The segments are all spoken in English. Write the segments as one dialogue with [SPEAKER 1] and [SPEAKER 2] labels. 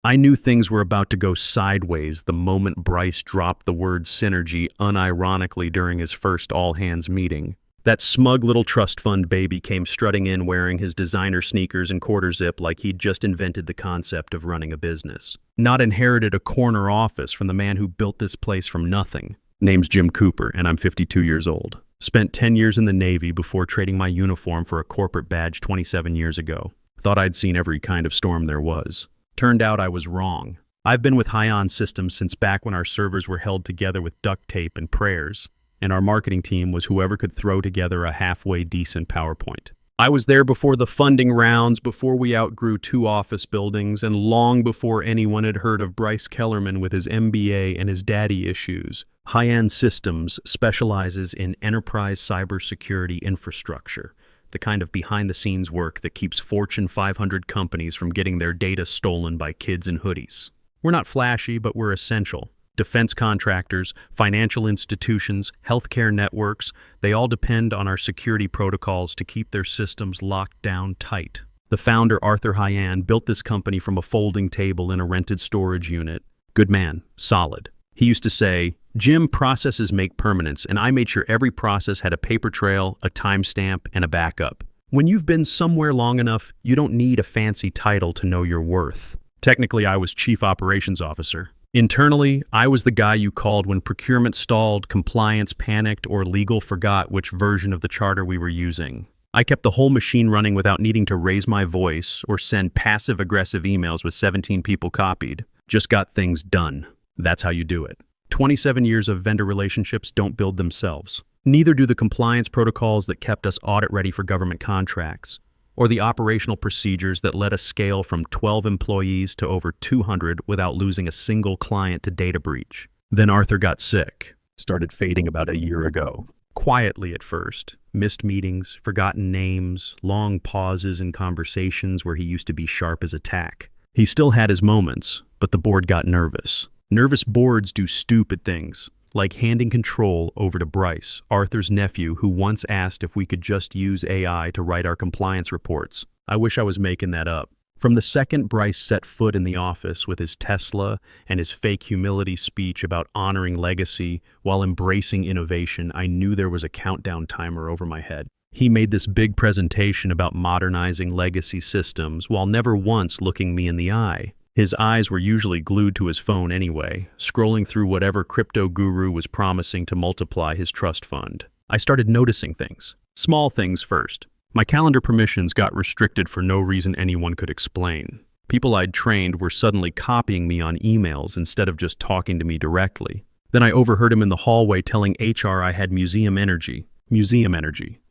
[SPEAKER 1] I knew things were about to go sideways the moment Bryce dropped the word synergy unironically during his first all-hands meeting. That smug little trust fund baby came strutting in wearing his designer sneakers and quarter zip like he'd just invented the concept of running a business. Not inherited a corner office from the man who built this place from nothing. Name's Jim Cooper, and I'm 52 years old. Spent 10 years in the Navy before trading my uniform for a corporate badge 27 years ago. Thought I'd seen every kind of storm there was. Turned out I was wrong. I've been with High-On Systems since back when our servers were held together with duct tape and prayers, and our marketing team was whoever could throw together a halfway decent PowerPoint. I was there before the funding rounds, before we outgrew 2 office buildings, and long before anyone had heard of Bryce Kellerman with his MBA and his daddy issues. High-End Systems specializes in enterprise cybersecurity infrastructure, the kind of behind-the-scenes work that keeps Fortune 500 companies from getting their data stolen by kids in hoodies. We're not flashy, but we're essential. Defense contractors, financial institutions, healthcare networks, they all depend on our security protocols to keep their systems locked down tight. The founder, Arthur Hyan, built this company from a folding table in a rented storage unit. Good man, solid. He used to say, "Jim, processes make permanence," and I made sure every process had a paper trail, a timestamp, and a backup. When you've been somewhere long enough, you don't need a fancy title to know your worth. Technically, I was Chief Operations Officer. Internally, I was the guy you called when procurement stalled, compliance panicked, or legal forgot which version of the charter we were using. I kept the whole machine running without needing to raise my voice or send passive-aggressive emails with 17 people copied. Just got things done. That's how you do it. 27 years of vendor relationships don't build themselves. Neither do the compliance protocols that kept us audit-ready for government contracts, or the operational procedures that let us scale from 12 employees to over 200 without losing a single client to data breach. Then Arthur got sick, started fading about a year ago. Quietly at first, missed meetings, forgotten names, long pauses in conversations where he used to be sharp as a tack. He still had his moments, but the board got nervous. Nervous boards do stupid things, like handing control over to Bryce, Arthur's nephew, who once asked if we could just use AI to write our compliance reports. I wish I was making that up. From the second Bryce set foot in the office with his Tesla and his fake humility speech about honoring legacy while embracing innovation, I knew there was a countdown timer over my head. He made this big presentation about modernizing legacy systems while never once looking me in the eye. His eyes were usually glued to his phone anyway, scrolling through whatever crypto guru was promising to multiply his trust fund. I started noticing things. Small things first. My calendar permissions got restricted for no reason anyone could explain. People I'd trained were suddenly copying me on emails instead of just talking to me directly. Then I overheard him in the hallway telling HR I had museum energy. Museum energy.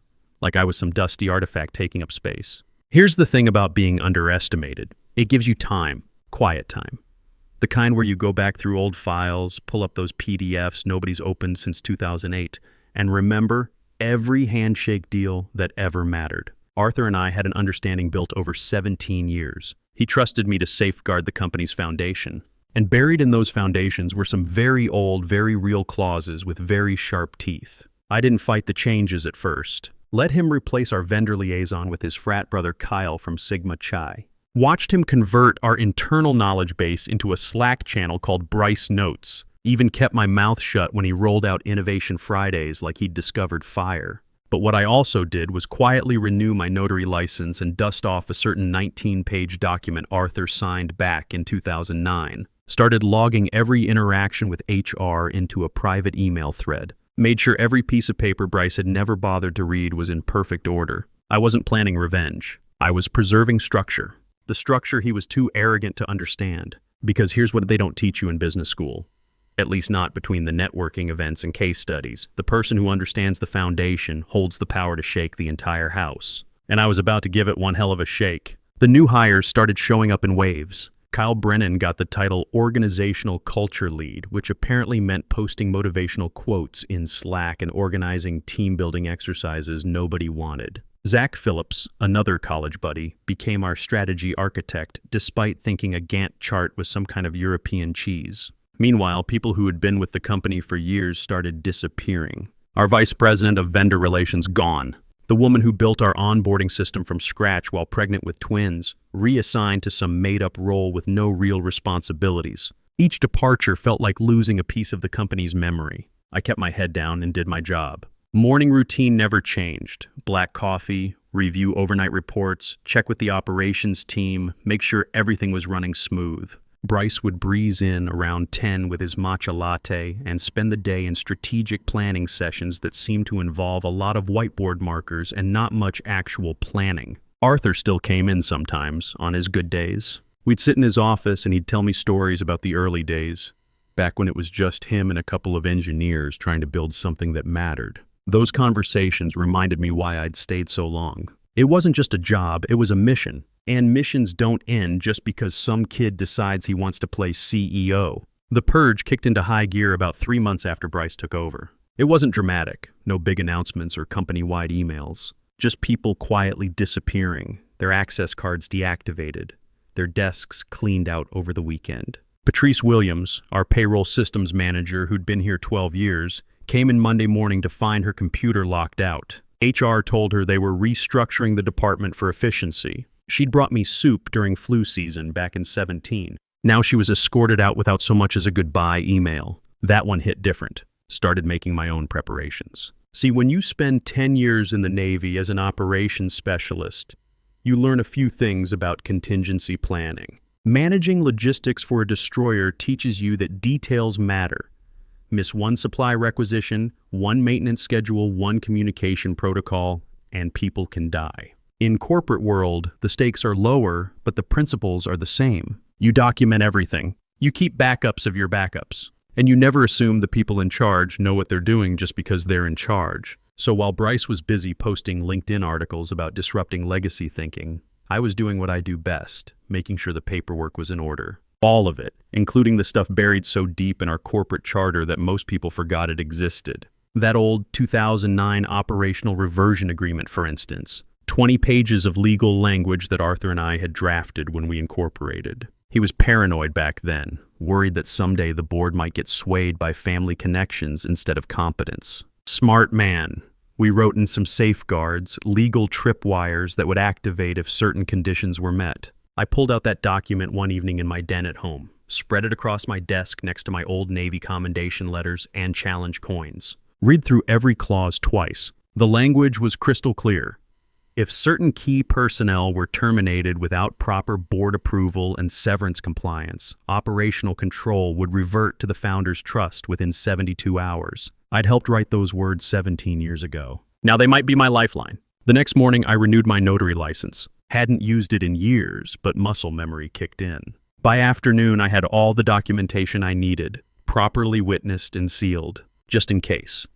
[SPEAKER 1] Like I was some dusty artifact taking up space. Here's the thing about being underestimated. It gives you time. Quiet time. The kind where you go back through old files, pull up those PDFs nobody's opened since 2008, and remember every handshake deal that ever mattered. Arthur and I had an understanding built over 17 years. He trusted me to safeguard the company's foundation. And buried in those foundations were some very old, very real clauses with very sharp teeth. I didn't fight the changes at first. Let him replace our vendor liaison with his frat brother Kyle from Sigma Chi. Watched him convert our internal knowledge base into a Slack channel called Bryce Notes. Even kept my mouth shut when he rolled out Innovation Fridays like he'd discovered fire. But what I also did was quietly renew my notary license and dust off a certain 19-page document Arthur signed back in 2009. Started logging every interaction with HR into a private email thread. Made sure every piece of paper Bryce had never bothered to read was in perfect order. I wasn't planning revenge. I was preserving structure. The structure he was too arrogant to understand. Because here's what they don't teach you in business school. At least not between the networking events and case studies. The person who understands the foundation holds the power to shake the entire house. And I was about to give it one hell of a shake. The new hires started showing up in waves. Kyle Brennan got the title Organizational Culture Lead, which apparently meant posting motivational quotes in Slack and organizing team-building exercises nobody wanted. Zach Phillips, another college buddy, became our strategy architect despite thinking a Gantt chart was some kind of European cheese. Meanwhile, people who had been with the company for years started disappearing. Our vice president of vendor relations gone. The woman who built our onboarding system from scratch while pregnant with twins, reassigned to some made-up role with no real responsibilities. Each departure felt like losing a piece of the company's memory. I kept my head down and did my job. Morning routine never changed. Black coffee, review overnight reports, check with the operations team, make sure everything was running smooth. Bryce would breeze in around 10 with his matcha latte and spend the day in strategic planning sessions that seemed to involve a lot of whiteboard markers and not much actual planning. Arthur still came in sometimes, on his good days. We'd sit in his office and he'd tell me stories about the early days, back when it was just him and a couple of engineers trying to build something that mattered. Those conversations reminded me why I'd stayed so long. It wasn't just a job, it was a mission. And missions don't end just because some kid decides he wants to play CEO. The purge kicked into high gear about 3 months after Bryce took over. It wasn't dramatic, no big announcements or company-wide emails. Just people quietly disappearing, their access cards deactivated, their desks cleaned out over the weekend. Patrice Williams, our payroll systems manager who'd been here 12 years, came in Monday morning to find her computer locked out. HR told her they were restructuring the department for efficiency. She'd brought me soup during flu season back in 17. Now she was escorted out without so much as a goodbye email. That one hit different. Started making my own preparations. See, when you spend 10 years in the Navy as an operations specialist, you learn a few things about contingency planning. Managing logistics for a destroyer teaches you that details matter. Miss one supply requisition, one maintenance schedule, one communication protocol, and people can die. In corporate world, the stakes are lower, but the principles are the same. You document everything. You keep backups of your backups. And you never assume the people in charge know what they're doing just because they're in charge. So while Bryce was busy posting LinkedIn articles about disrupting legacy thinking, I was doing what I do best, making sure the paperwork was in order. All of it, including the stuff buried so deep in our corporate charter that most people forgot it existed. That old 2009 operational reversion agreement, for instance. 20 pages of legal language that Arthur and I had drafted when we incorporated. He was paranoid back then, worried that someday the board might get swayed by family connections instead of competence. Smart man. We wrote in some safeguards, legal tripwires that would activate if certain conditions were met. I pulled out that document one evening in my den at home, spread it across my desk next to my old Navy commendation letters and challenge coins. Read through every clause twice. The language was crystal clear. If certain key personnel were terminated without proper board approval and severance compliance, operational control would revert to the founder's trust within 72 hours. I'd helped write those words 17 years ago. Now they might be my lifeline. The next morning, I renewed my notary license. Hadn't used it in years, but muscle memory kicked in. By afternoon, I had all the documentation I needed, properly witnessed and sealed, just in case.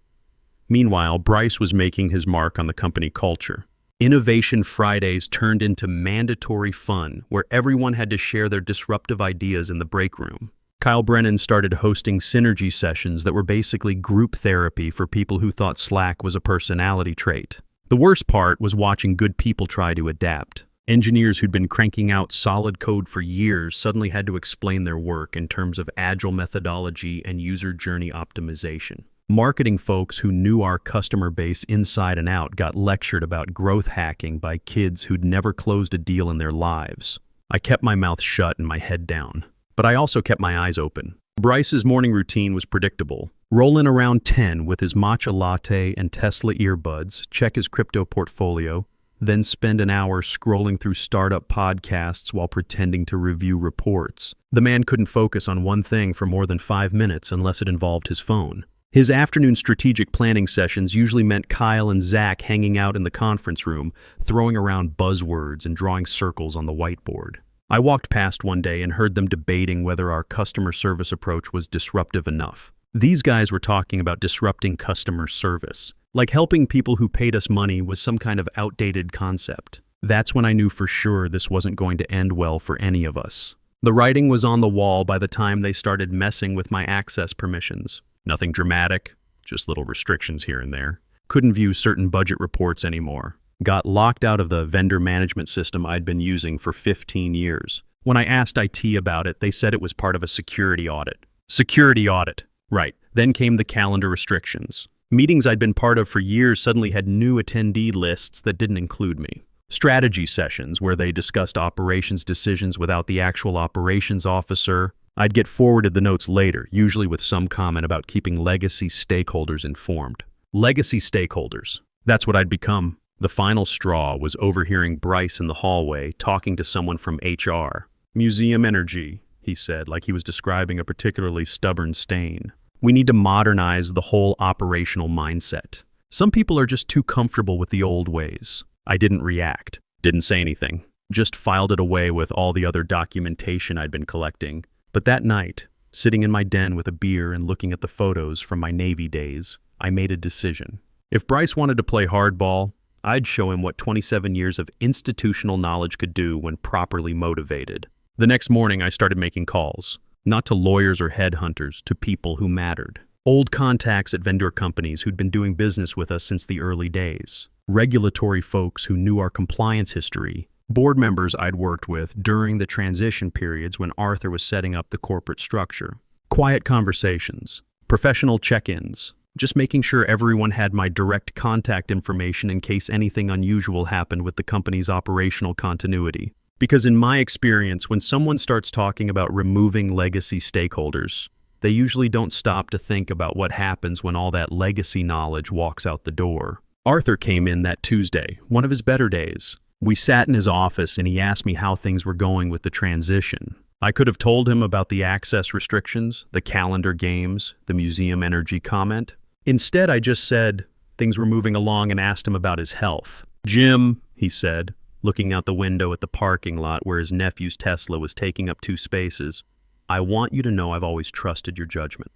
[SPEAKER 1] Meanwhile, Bryce was making his mark on the company culture. Innovation Fridays turned into mandatory fun, where everyone had to share their disruptive ideas in the break room. Kyle Brennan started hosting synergy sessions that were basically group therapy for people who thought Slack was a personality trait. The worst part was watching good people try to adapt. Engineers who'd been cranking out solid code for years suddenly had to explain their work in terms of agile methodology and user journey optimization. Marketing folks who knew our customer base inside and out got lectured about growth hacking by kids who'd never closed a deal in their lives. I kept my mouth shut and my head down, but I also kept my eyes open. Bryce's morning routine was predictable. Roll in around 10 with his matcha latte and Tesla earbuds, check his crypto portfolio, then spend an hour scrolling through startup podcasts while pretending to review reports. The man couldn't focus on one thing for more than 5 minutes unless it involved his phone. His afternoon strategic planning sessions usually meant Kyle and Zach hanging out in the conference room, throwing around buzzwords and drawing circles on the whiteboard. I walked past one day and heard them debating whether our customer service approach was disruptive enough. These guys were talking about disrupting customer service, like helping people who paid us money was some kind of outdated concept. That's when I knew for sure this wasn't going to end well for any of us. The writing was on the wall by the time they started messing with my access permissions. Nothing dramatic, just little restrictions here and there. Couldn't view certain budget reports anymore. Got locked out of the vendor management system I'd been using for 15 years. When I asked IT about it, they said it was part of a security audit. Security audit. Right. Then came the calendar restrictions. Meetings I'd been part of for years suddenly had new attendee lists that didn't include me. Strategy sessions where they discussed operations decisions without the actual operations officer. I'd get forwarded the notes later, usually with some comment about keeping legacy stakeholders informed. Legacy stakeholders. That's what I'd become. The final straw was overhearing Bryce in the hallway talking to someone from HR. Museum energy, he said, like he was describing a particularly stubborn stain. We need to modernize the whole operational mindset. Some people are just too comfortable with the old ways. I didn't react, didn't say anything, just filed it away with all the other documentation I'd been collecting. But that night, sitting in my den with a beer and looking at the photos from my Navy days, I made a decision. If Bryce wanted to play hardball, I'd show him what 27 years of institutional knowledge could do when properly motivated. The next morning, I started making calls, not to lawyers or headhunters, to people who mattered. Old contacts at vendor companies who'd been doing business with us since the early days. Regulatory folks who knew our compliance history. Board members I'd worked with during the transition periods when Arthur was setting up the corporate structure. Quiet conversations. Professional check-ins. Just making sure everyone had my direct contact information in case anything unusual happened with the company's operational continuity. Because in my experience, when someone starts talking about removing legacy stakeholders, they usually don't stop to think about what happens when all that legacy knowledge walks out the door. Arthur came in that Tuesday, one of his better days. We sat in his office and he asked me how things were going with the transition. I could have told him about the access restrictions, the calendar games, the museum energy comment. Instead, I just said things were moving along and asked him about his health. "Jim," he said, looking out the window at the parking lot where his nephew's Tesla was taking up 2 spaces, "I want you to know I've always trusted your judgment.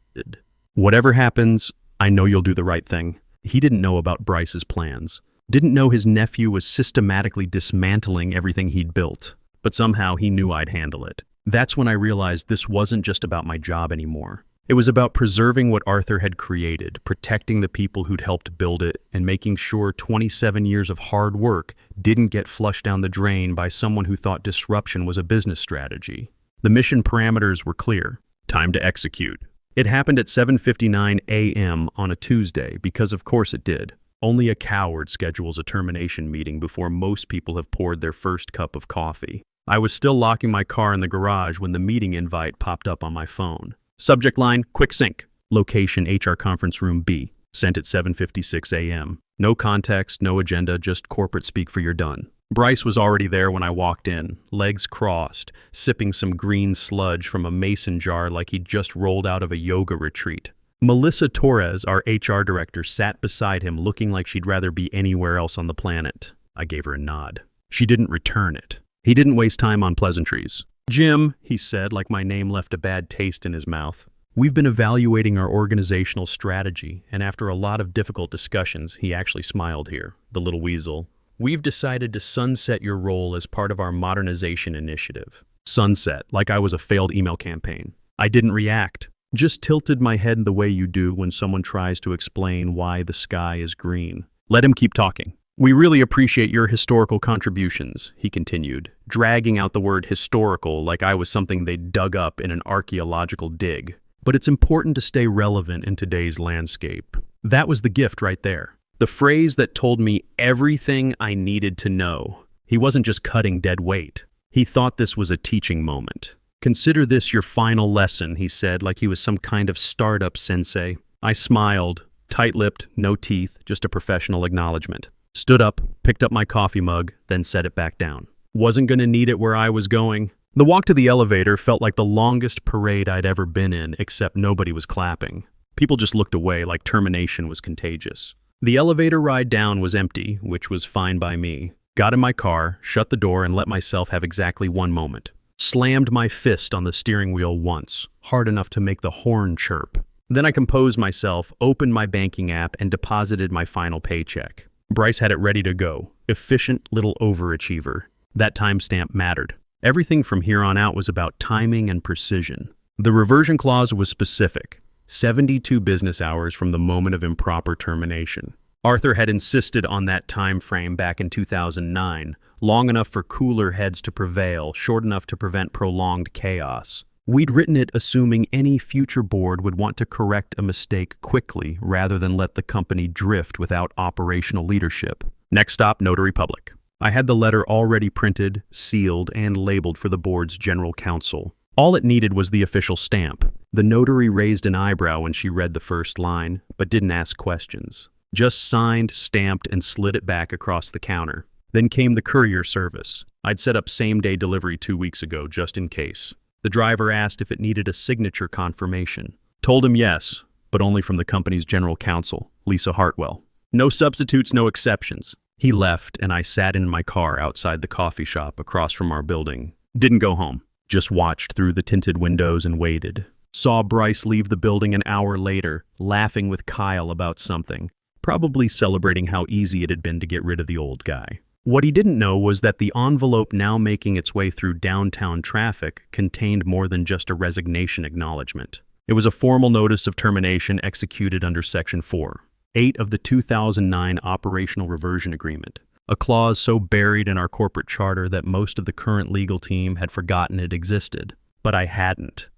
[SPEAKER 1] Whatever happens, I know you'll do the right thing." He didn't know about Bryce's plans. Didn't know his nephew was systematically dismantling everything he'd built. But somehow he knew I'd handle it. That's when I realized this wasn't just about my job anymore. It was about preserving what Arthur had created, protecting the people who'd helped build it, and making sure 27 years of hard work didn't get flushed down the drain by someone who thought disruption was a business strategy. The mission parameters were clear. Time to execute. It happened at 7:59 a.m. on a Tuesday, because of course it did. Only a coward schedules a termination meeting before most people have poured their first cup of coffee. I was still locking my car in the garage when the meeting invite popped up on my phone. Subject line, quick sync. Location, HR conference room B. Sent at 7:56 a.m. No context, no agenda, just corporate speak for you're done. Bryce was already there when I walked in, legs crossed, sipping some green sludge from a mason jar like he'd just rolled out of a yoga retreat. Melissa Torres, our HR director, sat beside him looking like she'd rather be anywhere else on the planet. I gave her a nod. She didn't return it. He didn't waste time on pleasantries. "Jim," he said, like my name left a bad taste in his mouth. "We've been evaluating our organizational strategy, and after a lot of difficult discussions," he actually smiled here, the little weasel, "we've decided to sunset your role as part of our modernization initiative." Sunset, like I was a failed email campaign. I didn't react. Just tilted my head the way you do when someone tries to explain why the sky is green. Let him keep talking. "We really appreciate your historical contributions," he continued, dragging out the word historical like I was something they'd dug up in an archaeological dig. "But it's important to stay relevant in today's landscape." That was the gift right there. The phrase that told me everything I needed to know. He wasn't just cutting dead weight. He thought this was a teaching moment. "Consider this your final lesson," he said, like he was some kind of startup sensei. I smiled, tight-lipped, no teeth, just a professional acknowledgement. Stood up, picked up my coffee mug, then set it back down. Wasn't going to need it where I was going. The walk to the elevator felt like the longest parade I'd ever been in, except nobody was clapping. People just looked away like termination was contagious. The elevator ride down was empty, which was fine by me. Got in my car, shut the door, and let myself have exactly 1 moment. Slammed my fist on the steering wheel once, hard enough to make the horn chirp. Then I composed myself, opened my banking app, and deposited my final paycheck. Bryce had it ready to go. Efficient little overachiever. That timestamp mattered. Everything from here on out was about timing and precision. The reversion clause was specific. 72 business hours from the moment of improper termination. Arthur had insisted on that time frame back in 2009, long enough for cooler heads to prevail, short enough to prevent prolonged chaos. We'd written it assuming any future board would want to correct a mistake quickly rather than let the company drift without operational leadership. Next stop, Notary Public. I had the letter already printed, sealed, and labeled for the board's general counsel. All it needed was the official stamp. The notary raised an eyebrow when she read the first line, but didn't ask questions. Just signed, stamped, and slid it back across the counter. Then came the courier service. I'd set up same-day delivery 2 weeks ago, just in case. The driver asked if it needed a signature confirmation. Told him yes, but only from the company's general counsel, Lisa Hartwell. No substitutes, no exceptions. He left, and I sat in my car outside the coffee shop across from our building. Didn't go home. Just watched through the tinted windows and waited. Saw Bryce leave the building an hour later, laughing with Kyle about something, probably celebrating how easy it had been to get rid of the old guy. What he didn't know was that the envelope now making its way through downtown traffic contained more than just a resignation acknowledgement. It was a formal notice of termination executed under Section 4(8) of the 2009 Operational Reversion Agreement, a clause so buried in our corporate charter that most of the current legal team had forgotten it existed. But I hadn't.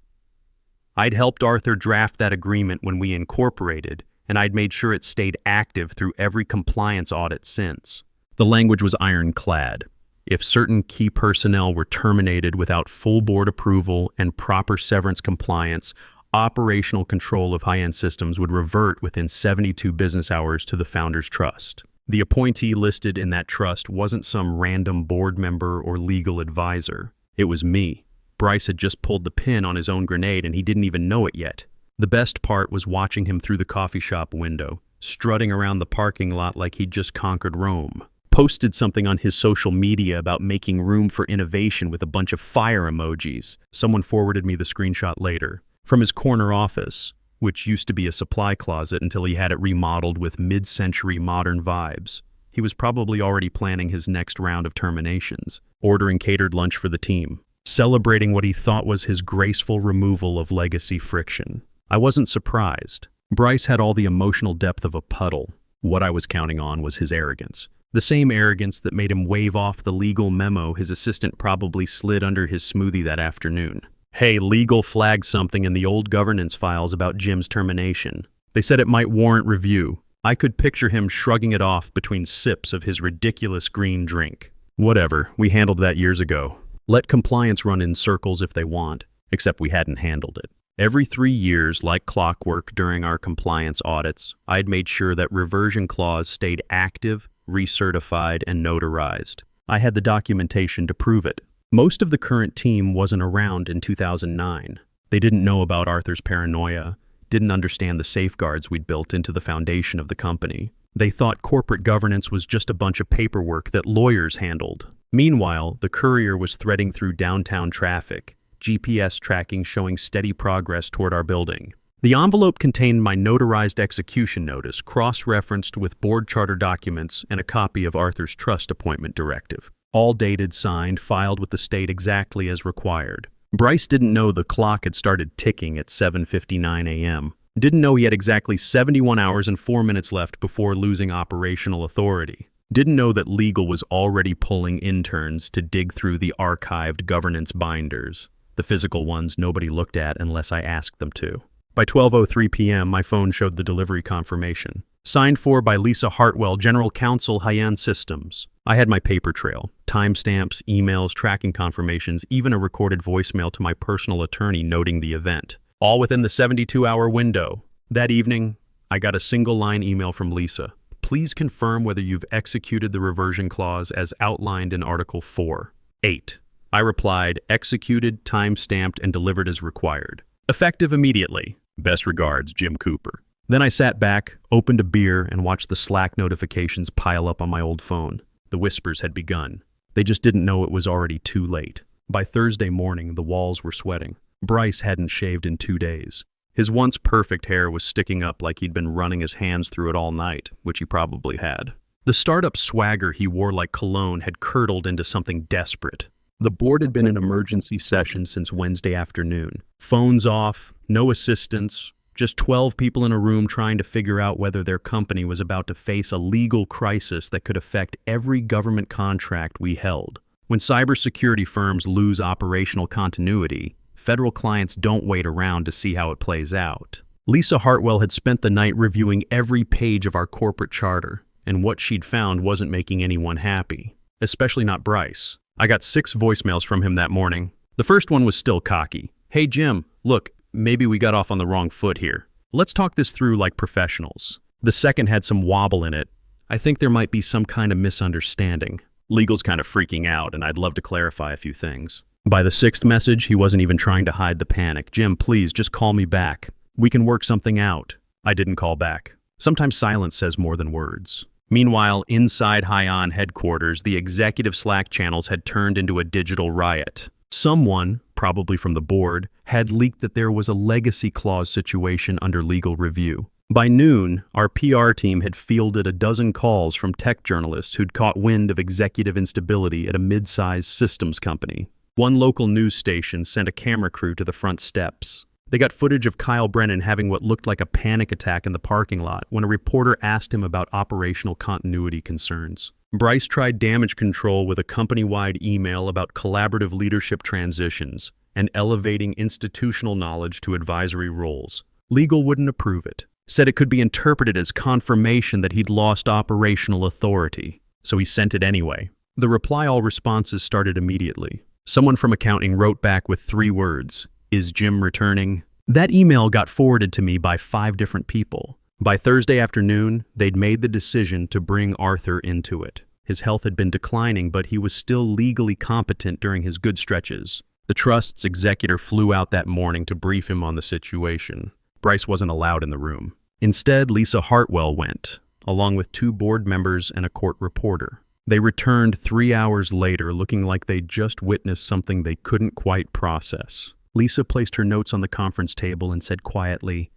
[SPEAKER 1] I'd helped Arthur draft that agreement when we incorporated, and I'd made sure it stayed active through every compliance audit since. The language was ironclad. If certain key personnel were terminated without full board approval and proper severance compliance, operational control of high-end systems would revert within 72 business hours to the founder's trust. The appointee listed in that trust wasn't some random board member or legal advisor. It was me. Bryce had just pulled the pin on his own grenade and he didn't even know it yet. The best part was watching him through the coffee shop window, strutting around the parking lot like he'd just conquered Rome. Posted something on his social media about making room for innovation with a bunch of fire emojis. Someone forwarded me the screenshot later. From his corner office, which used to be a supply closet until he had it remodeled with mid-century modern vibes. He was probably already planning his next round of terminations, ordering catered lunch for the team, celebrating what he thought was his graceful removal of legacy friction. I wasn't surprised. Bryce had all the emotional depth of a puddle. What I was counting on was his arrogance. The same arrogance that made him wave off the legal memo his assistant probably slid under his smoothie that afternoon. Hey, legal flagged something in the old governance files about Jim's termination. They said it might warrant review. I could picture him shrugging it off between sips of his ridiculous green drink. Whatever, we handled that years ago. Let compliance run in circles if they want, except we hadn't handled it. Every 3 years, like clockwork during our compliance audits, I'd made sure that reversion clause stayed active, recertified, and notarized. I had the documentation to prove it. Most of the current team wasn't around in 2009. They didn't know about Arthur's paranoia, didn't understand the safeguards we'd built into the foundation of the company. They thought corporate governance was just a bunch of paperwork that lawyers handled. Meanwhile, the courier was threading through downtown traffic, GPS tracking showing steady progress toward our building. The envelope contained my notarized execution notice, cross-referenced with board charter documents and a copy of Arthur's trust appointment directive. All dated, signed, filed with the state exactly as required. Bryce didn't know the clock had started ticking at 7:59 a.m. Didn't know he had exactly 71 hours and 4 minutes left before losing operational authority. Didn't know that legal was already pulling interns to dig through the archived governance binders, the physical ones nobody looked at unless I asked them to. By 12:03 p.m., my phone showed the delivery confirmation. Signed for by Lisa Hartwell, General Counsel, Haiyan Systems. I had my paper trail, timestamps, emails, tracking confirmations, even a recorded voicemail to my personal attorney noting the event. All within the 72-hour window. That evening, I got a single-line email from Lisa. Please confirm whether you've executed the reversion clause as outlined in Article 4(8). I replied, executed, time-stamped, and delivered as required. Effective immediately. Best regards, Jim Cooper. Then I sat back, opened a beer, and watched the Slack notifications pile up on my old phone. The whispers had begun. They just didn't know it was already too late. By Thursday morning, the walls were sweating. Bryce hadn't shaved in 2 days. His once perfect hair was sticking up like he'd been running his hands through it all night, which he probably had. The startup swagger he wore like cologne had curdled into something desperate. The board had been in emergency session since Wednesday afternoon. Phones off, no assistants, just 12 people in a room trying to figure out whether their company was about to face a legal crisis that could affect every government contract we held. When cybersecurity firms lose operational continuity, Federal clients don't wait around to see how it plays out. Lisa Hartwell had spent the night reviewing every page of our corporate charter, and what she'd found wasn't making anyone happy, especially not Bryce. I got 6 voicemails from him that morning. The first one was still cocky. "Hey Jim, look, maybe we got off on the wrong foot here. Let's talk this through like professionals." The second had some wobble in it. "I think there might be some kind of misunderstanding. Legal's kind of freaking out, and I'd love to clarify a few things." By the 6th message, he wasn't even trying to hide the panic. "Jim, please, just call me back. We can work something out." I didn't call back. Sometimes silence says more than words. Meanwhile, inside High-On headquarters, the executive Slack channels had turned into a digital riot. Someone, probably from the board, had leaked that there was a legacy clause situation under legal review. By noon, our PR team had fielded a dozen calls from tech journalists who'd caught wind of executive instability at a mid-sized systems company. One local news station sent a camera crew to the front steps. They got footage of Kyle Brennan having what looked like a panic attack in the parking lot when a reporter asked him about operational continuity concerns. Bryce tried damage control with a company-wide email about collaborative leadership transitions and elevating institutional knowledge to advisory roles. Legal wouldn't approve it. Said it could be interpreted as confirmation that he'd lost operational authority. So he sent it anyway. The reply-all responses started immediately. Someone from accounting wrote back with 3 words. "Is Jim returning?" That email got forwarded to me by 5 different people. By Thursday afternoon, they'd made the decision to bring Arthur into it. His health had been declining, but he was still legally competent during his good stretches. The trust's executor flew out that morning to brief him on the situation. Bryce wasn't allowed in the room. Instead, Lisa Hartwell went, along with 2 board members and a court reporter. They returned 3 hours later looking like they'd just witnessed something they couldn't quite process. Lisa placed her notes on the conference table and said quietly,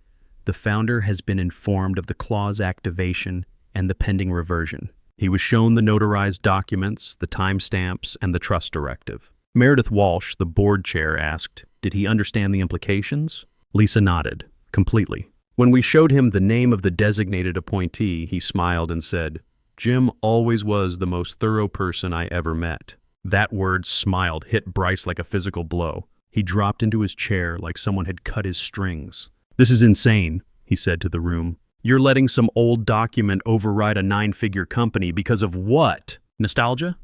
[SPEAKER 1] "The founder has been informed of the clause activation and the pending reversion. He was shown the notarized documents, the timestamps, and the trust directive." Meredith Walsh, the board chair, asked, "Did he understand the implications?" Lisa nodded, completely. When we showed him the name of the designated appointee, he smiled and said, "Jim always was the most thorough person I ever met." That word, "smiled," hit Bryce like a physical blow. He dropped into his chair like someone had cut his strings. "This is insane," he said to the room. "You're letting some old document override a 9-figure company because of what? Nostalgia?"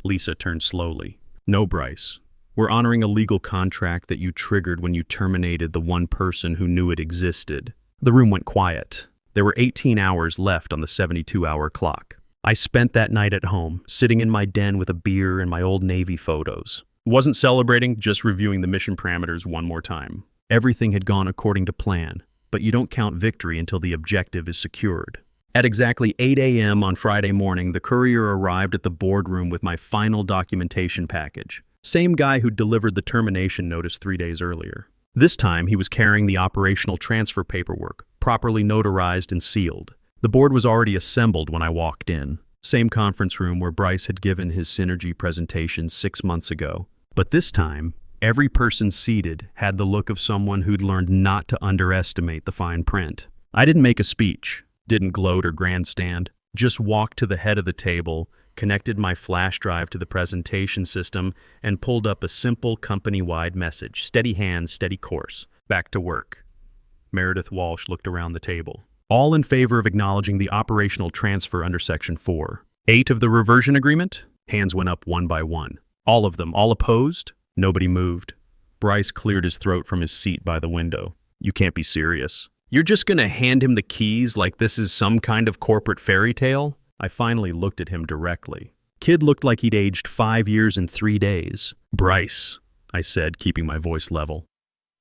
[SPEAKER 1] Lisa turned slowly. "No, Bryce. We're honoring a legal contract that you triggered when you terminated the one person who knew it existed." The room went quiet. There were 18 hours left on the 72-hour clock. I spent that night at home, sitting in my den with a beer and my old Navy photos. Wasn't celebrating, just reviewing the mission parameters one more time. Everything had gone according to plan, but you don't count victory until the objective is secured. At exactly 8 a.m. on Friday morning, the courier arrived at the boardroom with my final documentation package. Same guy who delivered the termination notice 3 days earlier. This time, he was carrying the operational transfer paperwork, properly notarized and sealed. The board was already assembled when I walked in. Same conference room where Bryce had given his synergy presentation 6 months ago. But this time, every person seated had the look of someone who'd learned not to underestimate the fine print. I didn't make a speech, didn't gloat or grandstand, just walked to the head of the table, connected my flash drive to the presentation system, and pulled up a simple company-wide message: "Steady hands, steady course. Back to work." Meredith Walsh looked around the table. "All in favor of acknowledging the operational transfer under Section 4. 8 of the reversion agreement?" Hands went up one by one. "All of them. All opposed?" Nobody moved. Bryce cleared his throat from his seat by the window. "You can't be serious. You're just gonna hand him the keys like this is some kind of corporate fairy tale?" I finally looked at him directly. Kid looked like he'd aged 5 years and 3 days. "Bryce," I said, keeping my voice level.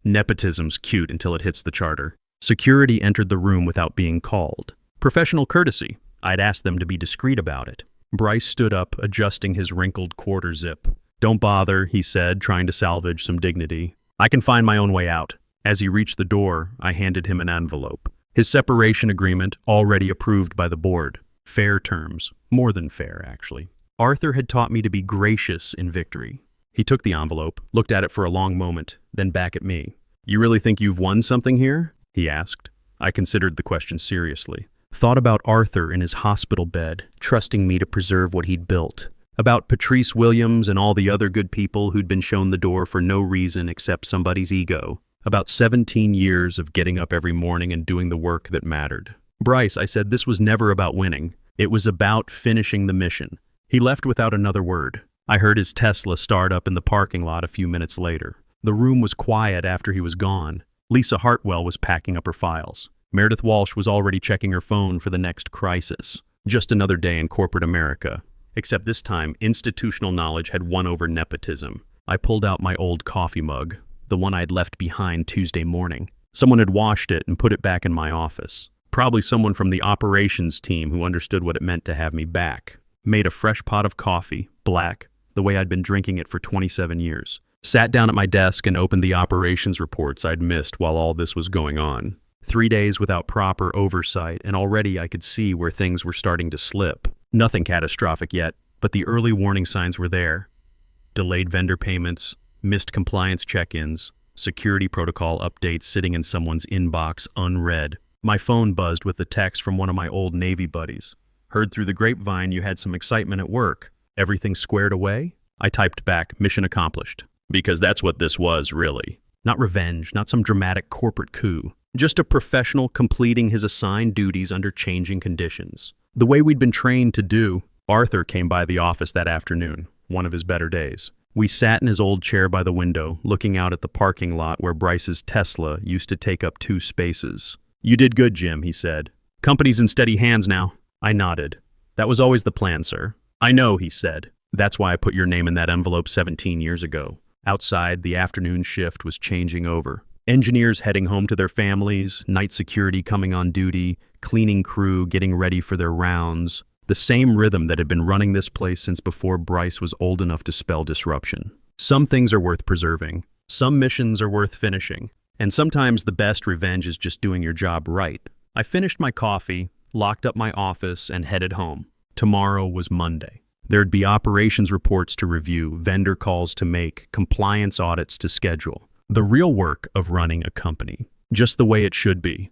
[SPEAKER 1] "Nepotism's cute until it hits the charter." Security entered the room without being called. Professional courtesy. I'd asked them to be discreet about it. Bryce stood up, adjusting his wrinkled quarter zip. "Don't bother," he said, trying to salvage some dignity. "I can find my own way out." As he reached the door, I handed him an envelope. His separation agreement, already approved by the board. Fair terms. More than fair, actually. Arthur had taught me to be gracious in victory. He took the envelope, looked at it for a long moment, then back at me. "You really think you've won something here?" he asked. I considered the question seriously. Thought about Arthur in his hospital bed, trusting me to preserve what he'd built. About Patrice Williams and all the other good people who'd been shown the door for no reason except somebody's ego. About 17 years of getting up every morning and doing the work that mattered. Bryce, I said, this was never about winning. It was about finishing the mission. He left without another word. I heard his Tesla start up in the parking lot a few minutes later. The room was quiet after he was gone. Lisa Hartwell was packing up her files. Meredith Walsh was already checking her phone for the next crisis. Just another day in corporate America. Except this time, institutional knowledge had won over nepotism. I pulled out my old coffee mug, the one I'd left behind Tuesday morning. Someone had washed it and put it back in my office. Probably someone from the operations team who understood what it meant to have me back. Made a fresh pot of coffee, black, the way I'd been drinking it for 27 years. Sat down at my desk and opened the operations reports I'd missed while all this was going on. 3 days without proper oversight, and already I could see where things were starting to slip. Nothing catastrophic yet, but the early warning signs were there. Delayed vendor payments, missed compliance check-ins, security protocol updates sitting in someone's inbox unread. My phone buzzed with a text from one of my old Navy buddies. Heard through the grapevine you had some excitement at work. Everything squared away? I typed back, mission accomplished. Because that's what this was, really. Not revenge, not some dramatic corporate coup. Just a professional completing his assigned duties under changing conditions. The way we'd been trained to do. Arthur came by the office that afternoon, one of his better days. We sat in his old chair by the window, looking out at the parking lot where Bryce's Tesla used to take up 2 spaces. You did good, Jim, he said. Company's in steady hands now. I nodded. That was always the plan, sir. I know, he said. That's why I put your name in that envelope 17 years ago. Outside, the afternoon shift was changing over. Engineers heading home to their families, night security coming on duty, cleaning crew getting ready for their rounds. The same rhythm that had been running this place since before Bryce was old enough to spell disruption. Some things are worth preserving. Some missions are worth finishing. And sometimes the best revenge is just doing your job right. I finished my coffee, locked up my office, and headed home. Tomorrow was Monday. There'd be operations reports to review, vendor calls to make, compliance audits to schedule. The real work of running a company, just the way it should be.